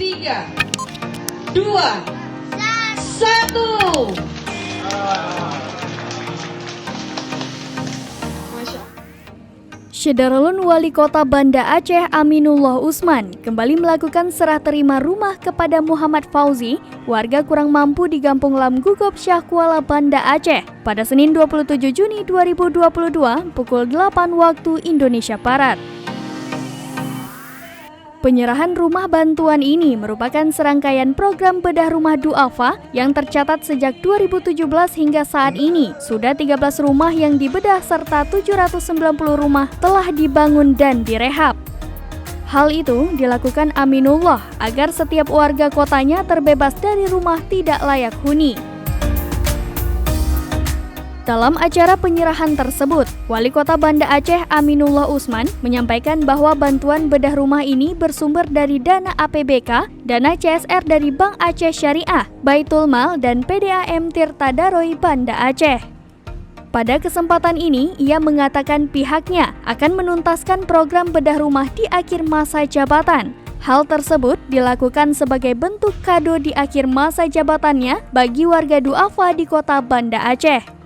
3, 2, 1. Syederalun Wali Kota Banda Aceh Aminullah Usman kembali melakukan serah terima rumah kepada Muhammad Fauzi, warga kurang mampu di Kampung Lam Gugop Syah Kuala Banda Aceh pada Senin 27 Juni 2022 pukul 8 waktu Indonesia Barat. Penyerahan rumah bantuan ini merupakan serangkaian program bedah rumah duafa yang tercatat sejak 2017 hingga saat ini. Sudah 13 rumah yang dibedah serta 790 rumah telah dibangun dan direhab. Hal itu dilakukan Aminullah agar setiap warga kotanya terbebas dari rumah tidak layak huni. Dalam acara penyerahan tersebut, Wali Kota Banda Aceh Aminullah Usman menyampaikan bahwa bantuan bedah rumah ini bersumber dari dana APBK, dana CSR dari Bank Aceh Syariah, Baitul Mal, dan PDAM Tirta Daroy Banda Aceh. Pada kesempatan ini, ia mengatakan pihaknya akan menuntaskan program bedah rumah di akhir masa jabatan. Hal tersebut dilakukan sebagai bentuk kado di akhir masa jabatannya bagi warga duafa di Kota Banda Aceh.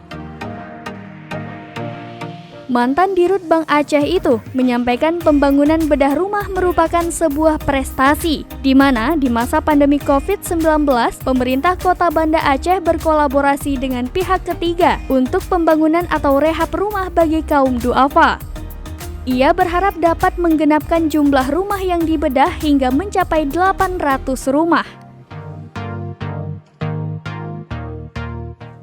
Mantan Dirut Bank Aceh itu menyampaikan pembangunan bedah rumah merupakan sebuah prestasi, di mana di masa pandemi COVID-19, pemerintah Kota Banda Aceh berkolaborasi dengan pihak ketiga untuk pembangunan atau rehab rumah bagi kaum duafa. Ia berharap dapat menggenapkan jumlah rumah yang dibedah hingga mencapai 800 rumah.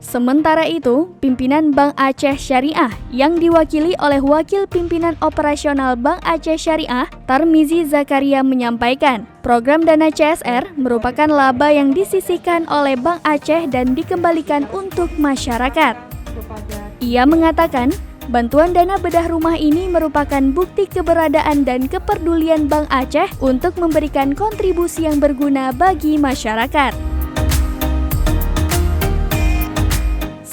Sementara itu, pimpinan Bank Aceh Syariah yang diwakili oleh Wakil Pimpinan Operasional Bank Aceh Syariah, Tarmizi Zakaria menyampaikan, program dana CSR merupakan laba yang disisihkan oleh Bank Aceh dan dikembalikan untuk masyarakat. Ia mengatakan, bantuan dana bedah rumah ini merupakan bukti keberadaan dan kepedulian Bank Aceh untuk memberikan kontribusi yang berguna bagi masyarakat.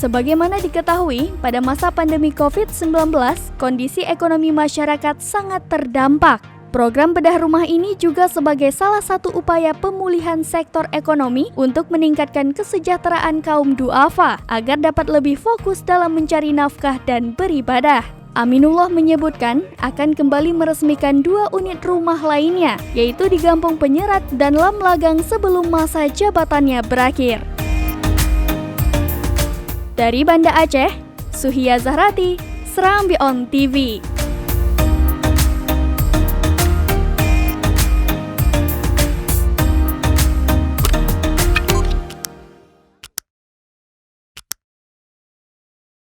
Sebagaimana diketahui, pada masa pandemi COVID-19, kondisi ekonomi masyarakat sangat terdampak. Program bedah rumah ini juga sebagai salah satu upaya pemulihan sektor ekonomi untuk meningkatkan kesejahteraan kaum duafa agar dapat lebih fokus dalam mencari nafkah dan beribadah. Aminullah menyebutkan akan kembali meresmikan 2 unit rumah lainnya, yaitu di Kampung Penyerat dan Lam Lagang sebelum masa jabatannya berakhir. Dari Banda Aceh, Suhia Zahrati, Serambi On TV.